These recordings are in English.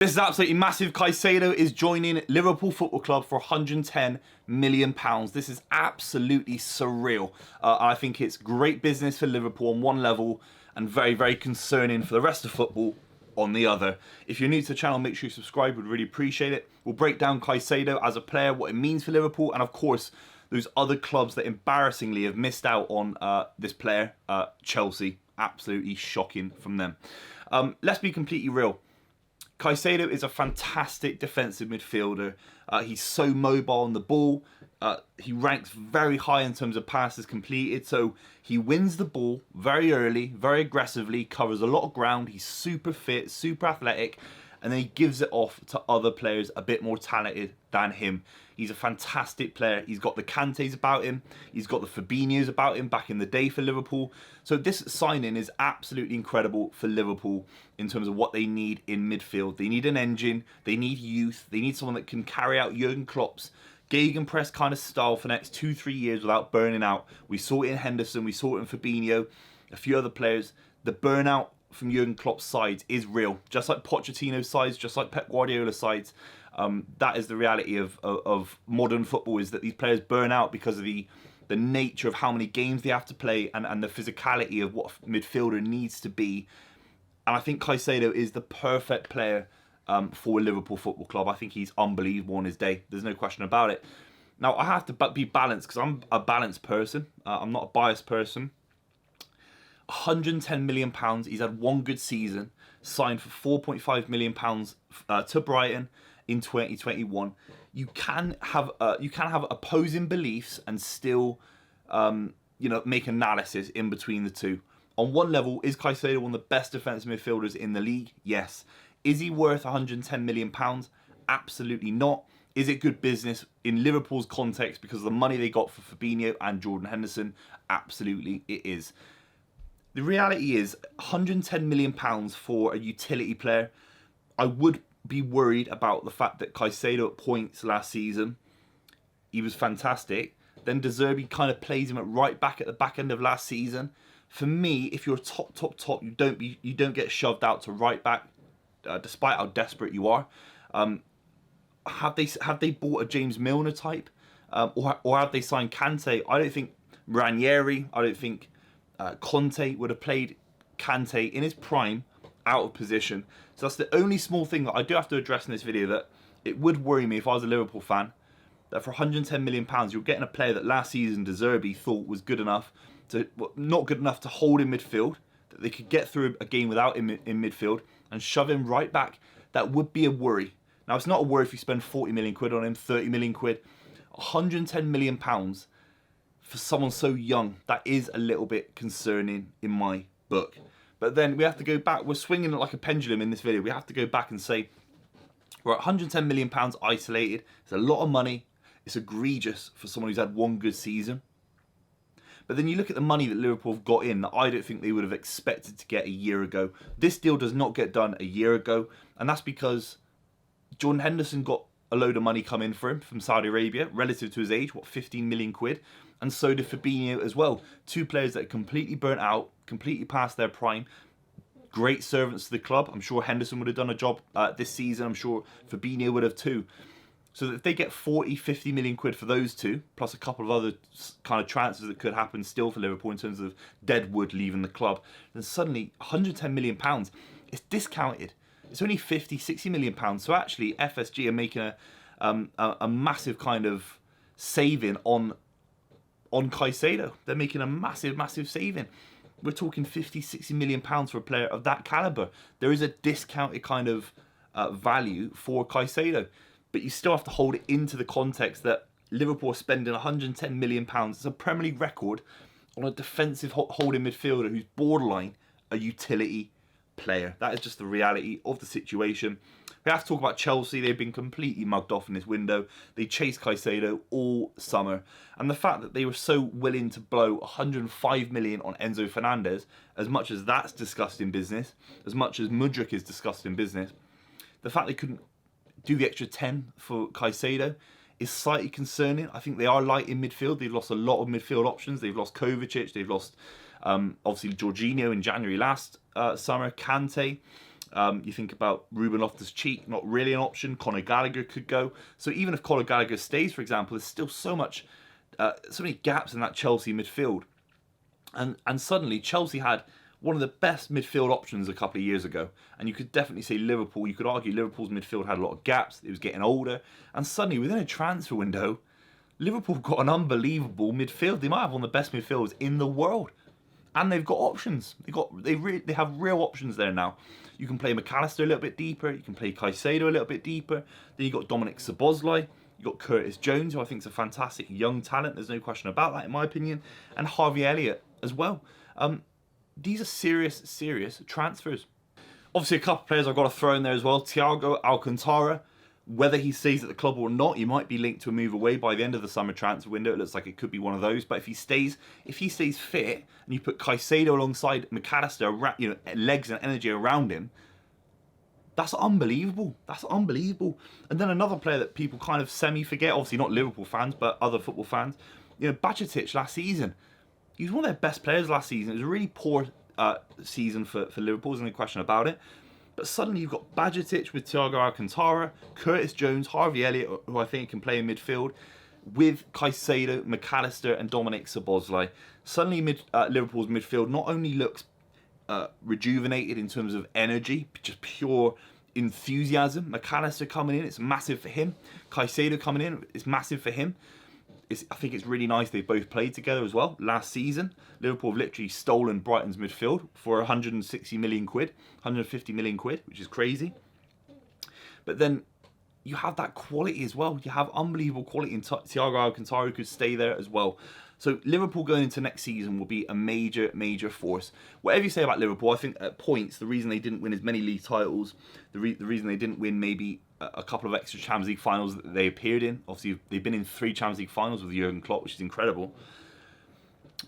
This is absolutely massive. Caicedo is joining Liverpool Football Club for £110 million. This is absolutely surreal. I think it's great business for Liverpool on one level and very, very concerning for the rest of football on the other. If you're new to the channel, make sure you subscribe. We'd really appreciate it. We'll break down Caicedo as a player, what it means for Liverpool, and of course, those other clubs that embarrassingly have missed out on this player. Chelsea, absolutely shocking from them. Let's be completely real. Caicedo is a fantastic defensive midfielder. He's so mobile on the ball. He ranks very high in terms of passes completed. So he wins the ball very early, very aggressively, covers a lot of ground. He's super fit, super athletic, and then he gives it off to other players a bit more talented than him. He's a fantastic player. He's got the Kantés about him. He's got the Fabinhos about him back in the day for Liverpool. So this signing is absolutely incredible for Liverpool in terms of what they need in midfield. They need an engine. They need youth. They need someone that can carry out Jurgen Klopp's gegenpress kind of style for the next 2-3 years without burning out. We saw it in Henderson. We saw it in Fabinho. A few other players. The burnout from Jurgen Klopp's sides is real. Just like Pochettino's sides, just like Pep Guardiola's sides. That is the reality of modern football, is that these players burn out because of the nature of how many games they have to play and the physicality of what a midfielder needs to be. And I think Caicedo is the perfect player for Liverpool Football Club. I think he's unbelievable on his day. There's no question about it. Now, I have to be balanced because I'm a balanced person. I'm not a biased person. £110 million. He's had one good season. Signed for £4.5 million to Brighton in 2021. You can have opposing beliefs and still, make analysis in between the two. On one level, is Caicedo one of the best defensive midfielders in the league? Yes. Is he worth £110 million? Absolutely not. Is it good business in Liverpool's context because of the money they got for Fabinho and Jordan Henderson? Absolutely, it is. The reality is, £110 million for a utility player. I would be worried about the fact that Caicedo at points last season, he was fantastic. Then De Zerbi kind of plays him at right back at the back end of last season. For me, if you're top, you don't get shoved out to right back, despite how desperate you are. Have they bought a James Milner type, or have they signed Kante? I don't think Ranieri. I don't think Conte would have played Kante in his prime out of position. So that's the only small thing that I do have to address in this video, that it would worry me if I was a Liverpool fan, that for £110 million you're getting a player that last season De Zerbi thought was good enough to, not good enough to hold in midfield, that they could get through a game without him in midfield and shove him right back. That would be a worry. Now, it's not a worry if you spend 40 million quid on him, 30 million quid. £110 million for someone so young, that is a little bit concerning in my book. But then we have to go back. We're swinging it like a pendulum in this video. We have to go back and say, we're at £110 million isolated. It's a lot of money. It's egregious for someone who's had one good season. But then you look at the money that Liverpool have got in that I don't think they would have expected to get a year ago. This deal does not get done a year ago. And that's because Jordan Henderson got a load of money come in for him from Saudi Arabia, relative to his age, 15 million quid. And so did Fabinho as well. Two players that are completely burnt out, completely past their prime. Great servants to the club. I'm sure Henderson would have done a job this season. I'm sure Fabinho would have too. So that if they get 40, 50 million quid for those two, plus a couple of other kind of transfers that could happen still for Liverpool in terms of Deadwood leaving the club, then suddenly £110 million, it's discounted. It's only 50, 60 million pounds. So actually FSG are making a massive kind of saving on Caicedo. They're making a massive saving. We're talking 50, 60 million pounds for a player of that caliber. There is a discounted kind of value for Caicedo. But you still have to hold it into the context that Liverpool are spending £110 million. It's a Premier League record on a defensive holding midfielder who's borderline a utility player. That is just the reality of the situation. We have to talk about Chelsea. They've been completely mugged off in this window. They chased Caicedo all summer. And the fact that they were so willing to blow £105 million on Enzo Fernandez, as much as that's discussed in business, as much as Mudryk is discussed in business, the fact they couldn't do the extra 10 for Caicedo is slightly concerning. I think they are light in midfield. They've lost a lot of midfield options. They've lost Kovacic. They've lost, obviously, Jorginho in January last summer. Kante. You think about Ruben Loftus-Cheek, not really an option. Conor Gallagher could go. So even if Conor Gallagher stays, for example, there's still so many gaps in that Chelsea midfield. And suddenly Chelsea had one of the best midfield options a couple of years ago. And you could definitely say Liverpool, you could argue Liverpool's midfield had a lot of gaps. It was getting older. And suddenly, within a transfer window, Liverpool got an unbelievable midfield. They might have one of the best midfielders in the world. And they've got options. They have real options there now. You can play McAllister a little bit deeper. You can play Caicedo a little bit deeper. Then you got Dominic Szoboszlai. You got Curtis Jones, who I think is a fantastic young talent. There's no question about that, in my opinion. And Harvey Elliott as well. These are serious transfers. Obviously, a couple of players I've got to throw in there as well. Thiago Alcantara. Whether he stays at the club or not, he might be linked to a move away by the end of the summer transfer window. It looks like it could be one of those. But if he stays fit, and you put Caicedo alongside McAllister, legs and energy around him, that's unbelievable. That's unbelievable. And then another player that people kind of semi-forget, obviously not Liverpool fans, but other football fans, Bajcetic last season. He was one of their best players last season. It was a really poor season for Liverpool, there's no question about it. But suddenly you've got Bajcetic with Thiago Alcantara, Curtis Jones, Harvey Elliott, who I think can play in midfield, with Caicedo, McAllister and Dominic Szoboszlai. Suddenly Liverpool's midfield not only looks rejuvenated in terms of energy, just pure enthusiasm. McAllister coming in, it's massive for him. Caicedo coming in, it's massive for him. I think it's really nice they both played together as well. Last season, Liverpool have literally stolen Brighton's midfield for 160 million quid, 150 million quid, which is crazy. But then you have that quality as well. You have unbelievable quality in Thiago Alcantara, who could stay there as well. So Liverpool going into next season will be a major force. Whatever you say about Liverpool, I think at points, the reason they didn't win as many league titles, the reason they didn't win maybe a couple of extra Champions League finals that they appeared in. Obviously, they've been in 3 Champions League finals with Jurgen Klopp, which is incredible.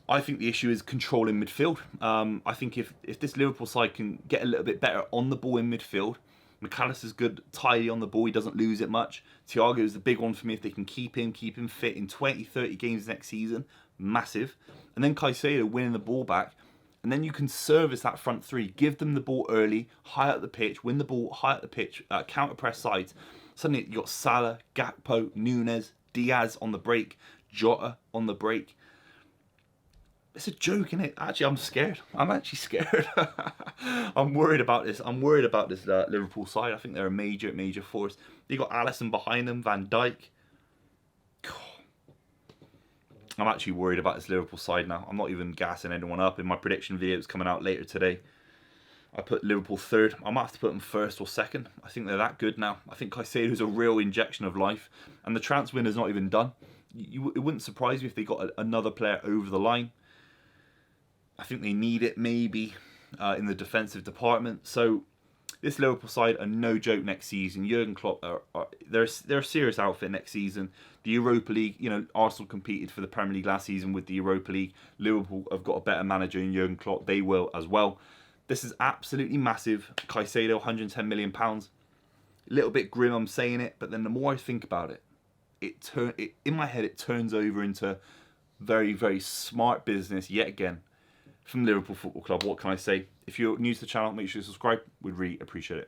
I think the issue is controlling midfield. I think if this Liverpool side can get a little bit better on the ball in midfield, McAllister's good, tidy on the ball, he doesn't lose it much. Thiago is the big one for me. If they can keep him fit in 20, 30 games next season, massive. And then Caicedo winning the ball back. And then you can service that front 3. Give them the ball early, high up the pitch, win the ball high up the pitch, counter press sides. Suddenly you got Salah, Gakpo, Nunes, Diaz on the break, Jota on the break. It's a joke, isn't it? Actually, I'm scared. I'm actually scared. I'm worried about this. I'm worried about this Liverpool side. I think they're a major force. They got Alisson behind them, Van Dijk. I'm actually worried about this Liverpool side now. I'm not even gassing anyone up. In my prediction video, it's coming out later today, I put Liverpool 3rd. I might have to put them 1st or 2nd. I think they're that good now. I think Caicedo is a real injection of life. And the transfer window's not even done. It wouldn't surprise me if they got another player over the line. I think they need it maybe in the defensive department. So this Liverpool side are no joke next season. Jurgen Klopp, they're a serious outfit next season. The Europa League, Arsenal competed for the Premier League last season with the Europa League. Liverpool have got a better manager in Jurgen Klopp. They will as well. This is absolutely massive. Caicedo, £110 million. A little bit grim, I'm saying it, but then the more I think about it, in my head, it turns over into very smart business yet again from Liverpool Football Club. What can I say? If you're new to the channel, make sure you subscribe. We'd really appreciate it.